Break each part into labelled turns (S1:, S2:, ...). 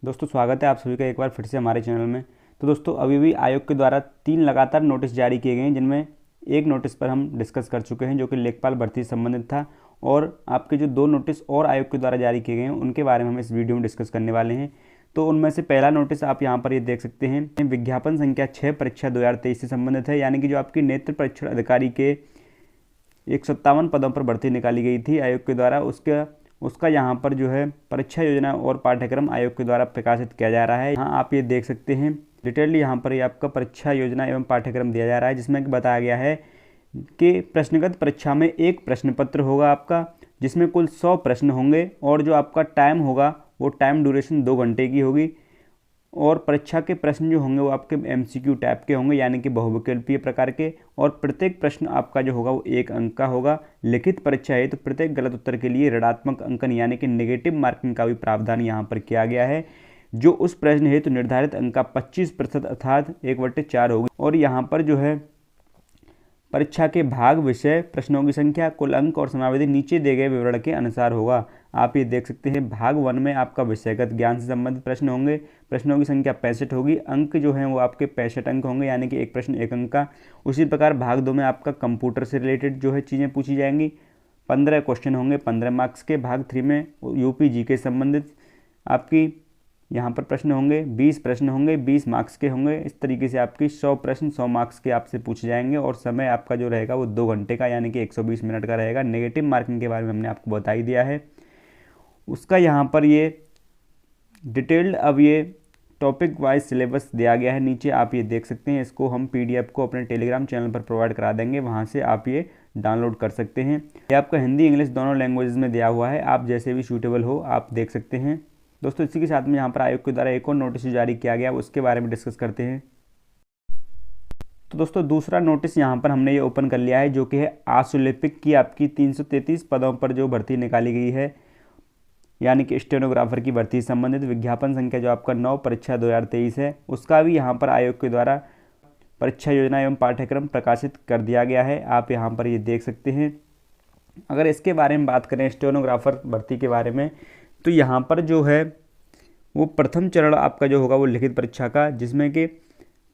S1: दोस्तों स्वागत है आप सभी का एक बार फिर से हमारे चैनल में। तो दोस्तों अभी भी आयोग के द्वारा 3 लगातार नोटिस जारी किए गए हैं, जिनमें एक नोटिस पर हम डिस्कस कर चुके हैं जो कि लेखपाल भर्ती से संबंधित था, और आपके जो 2 नोटिस और आयोग के द्वारा जारी किए गए हैं उनके बारे में हम इस वीडियो में डिस्कस करने वाले हैं। तो उनमें से पहला नोटिस आप यहाँ पर ये देख सकते हैं, विज्ञापन संख्या 6 परीक्षा 2023 से संबंधित है। यानी कि जो आपकी नेत्र परीक्षण अधिकारी के 157 पदों पर भर्ती निकाली गई थी आयोग के द्वारा, उसका यहाँ पर जो है परीक्षा योजना और पाठ्यक्रम आयोग के द्वारा प्रकाशित किया जा रहा है। यहाँ आप ये देख सकते हैं डिटेलली यहाँ पर ये आपका परीक्षा योजना एवं पाठ्यक्रम दिया जा रहा है, जिसमें कि बताया गया है कि प्रश्नगत परीक्षा में एक प्रश्न पत्र होगा आपका, जिसमें कुल 100 प्रश्न होंगे, और जो आपका टाइम होगा वो टाइम ड्यूरेशन 2 घंटे की होगी। और परीक्षा के प्रश्न जो होंगे वो आपके MCQ टाइप के होंगे, यानी कि बहुविकल्पीय प्रकार के, और प्रत्येक प्रश्न आपका जो होगा वो 1 अंक का होगा। लिखित परीक्षा है तो प्रत्येक गलत उत्तर के लिए ऋणात्मक अंकन यानी कि नेगेटिव मार्किंग का भी प्रावधान यहाँ पर किया गया है। जो उस प्रश्न हेतु निर्धारित अंक का 25% अर्थात 1/4 होगी। और यहाँ पर जो है परीक्षा के भाग, विषय, प्रश्नों की संख्या, कुल अंक और समयावधि नीचे दिए गए विवरण के अनुसार होगा। आप ये देख सकते हैं भाग 1 में आपका विषयगत ज्ञान से संबंधित प्रश्न होंगे, प्रश्नों की संख्या 65 होगी, अंक जो हैं वो आपके 65 अंक होंगे, यानी कि एक प्रश्न 1 अंक का। उसी प्रकार भाग 2 में आपका कंप्यूटर से रिलेटेड जो है चीज़ें पूछी जाएंगी, 15 क्वेश्चन होंगे 15 मार्क्स के। भाग 3 में UPG के संबंधित आपकी यहाँ पर प्रश्न होंगे, 20 प्रश्न होंगे, 20 मार्क्स के होंगे। इस तरीके से आपकी 100 प्रश्न 100 मार्क्स के आपसे पूछे जाएंगे, और समय आपका जो रहेगा वो 2 घंटे का यानी कि 120 मिनट का रहेगा। नेगेटिव मार्किंग के बारे में हमने आपको बता ही दिया है। उसका यहाँ पर ये डिटेल्ड अब ये टॉपिक वाइज सिलेबस दिया गया है, नीचे आप ये देख सकते हैं। इसको हम PDF को अपने टेलीग्राम चैनल पर प्रोवाइड करा देंगे, वहाँ से आप ये डाउनलोड कर सकते हैं। ये आपका हिंदी इंग्लिश दोनों लैंग्वेजेस में दिया हुआ है, आप जैसे भी सूटेबल हो आप देख सकते हैं। दोस्तों इसी के साथ में यहाँ पर आयोग के द्वारा एक और नोटिस जारी किया गया, उसके बारे में डिस्कस करते हैं। तो दोस्तों दूसरा नोटिस यहाँ पर हमने ये ओपन कर लिया है, जो कि है आशुलिपिक की आपकी 333 पदों पर जो भर्ती निकाली गई है, यानी कि स्टेनोग्राफर की भर्ती से संबंधित। विज्ञापन संख्या जो आपका 9 परीक्षा 2023 है, उसका भी यहाँ पर आयोग के द्वारा परीक्षा योजना एवं पाठ्यक्रम प्रकाशित कर दिया गया है। आप यहाँ पर ये देख सकते हैं। अगर इसके बारे में बात करें स्टेनोग्राफर भर्ती के बारे में, तो यहाँ पर जो है वो प्रथम चरण आपका जो होगा वो लिखित परीक्षा का, जिसमें कि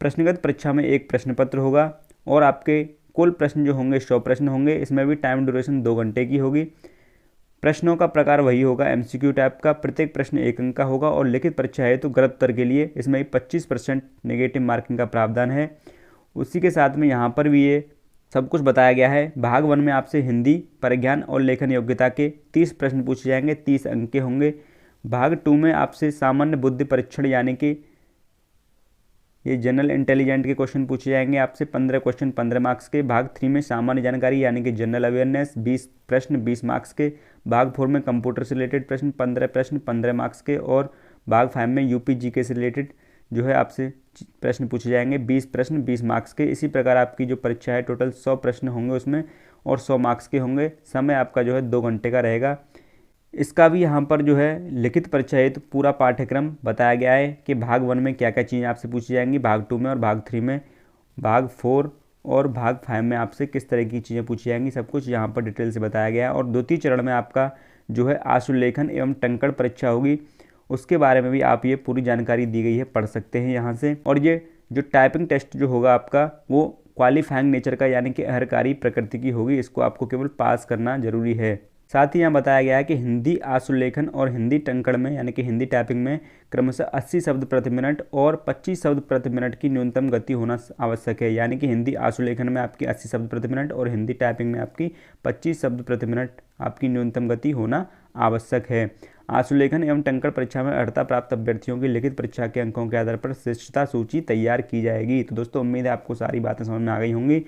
S1: प्रश्नगत परीक्षा में एक प्रश्न पत्र होगा, और आपके कुल प्रश्न जो होंगे 100 प्रश्न होंगे। इसमें भी टाइम ड्यूरेशन 2 घंटे की होगी। प्रश्नों का प्रकार वही होगा MCQ टाइप का, प्रत्येक प्रश्न 1 अंक का होगा। और लिखित परीक्षा है तो गलत उत्तर के लिए इसमें 25% नेगेटिव मार्किंग का प्रावधान है। उसी के साथ में यहाँ पर भी ये सब कुछ बताया गया है। भाग 1 में आपसे हिंदी, परिज्ञान और लेखन योग्यता के 30 प्रश्न पूछे जाएंगे, 30 अंक के होंगे। भाग 2 में आपसे सामान्य बुद्धि परीक्षण यानी कि ये जनरल इंटेलिजेंट के क्वेश्चन पूछे जाएंगे आपसे, 15 क्वेश्चन 15 मार्क्स के। भाग 3 में सामान्य जानकारी यानी कि जनरल अवेयरनेस 20 प्रश्न 20 मार्क्स के। भाग 4 में कंप्यूटर से रिलेटेड प्रश्न 15 प्रश्न 15 मार्क्स के। और भाग 5 में UPG से रिलेटेड जो है आपसे प्रश्न पूछे जाएंगे, 20 प्रश्न 20 मार्क्स के। इसी प्रकार आपकी जो परीक्षा है टोटल 100 प्रश्न होंगे उसमें, और 100 मार्क्स के होंगे। समय आपका जो है 2 घंटे का रहेगा। इसका भी यहाँ पर जो है लिखित परीक्षा है तो पूरा पाठ्यक्रम बताया गया है कि भाग 1 में क्या क्या चीज़ें आपसे पूछी जाएंगी, भाग 2 में और भाग 3 में, भाग 4 और भाग 5 में आपसे किस तरह की चीज़ें पूछी जाएंगी, सब कुछ यहाँ पर डिटेल से बताया गया है। और द्वितीय चरण में आपका जो है आशुलेखन एवं टंकण परीक्षा होगी, उसके बारे में भी आप ये पूरी जानकारी दी गई है, पढ़ सकते हैं यहाँ से। और ये जो टाइपिंग टेस्ट जो होगा आपका वो क्वालिफाइंग नेचर का यानी कि अहरकारी प्रकृति की होगी, इसको आपको केवल पास करना जरूरी है। साथ ही यहाँ बताया गया है कि हिंदी आशुलेखन और हिंदी टंकण में यानी कि हिंदी टाइपिंग में क्रमशः 80 शब्द प्रति मिनट और 25 शब्द प्रति मिनट की न्यूनतम गति होना आवश्यक है। यानी कि हिंदी आशुलेखन में आपकी 80 शब्द प्रति मिनट और हिंदी टाइपिंग में आपकी 25 शब्द प्रति मिनट आपकी न्यूनतम गति होना आवश्यक है। आशुलेखन एवं टंकण परीक्षा में अर्हता प्राप्त अभ्यर्थियों की लिखित परीक्षा के अंकों के आधार पर श्रेष्ठता सूची तैयार की जाएगी। तो दोस्तों उम्मीद है आपको सारी बातें समझ में आ गई होंगी।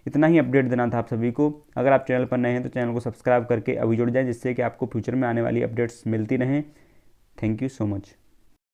S1: इतना ही अपडेट देना था आप सभी को। अगर आप चैनल पर नए हैं तो चैनल को सब्सक्राइब करके अभी जुड़ जाएं, जिससे कि आपको फ्यूचर में आने वाली अपडेट्स मिलती रहें। Thank you so much.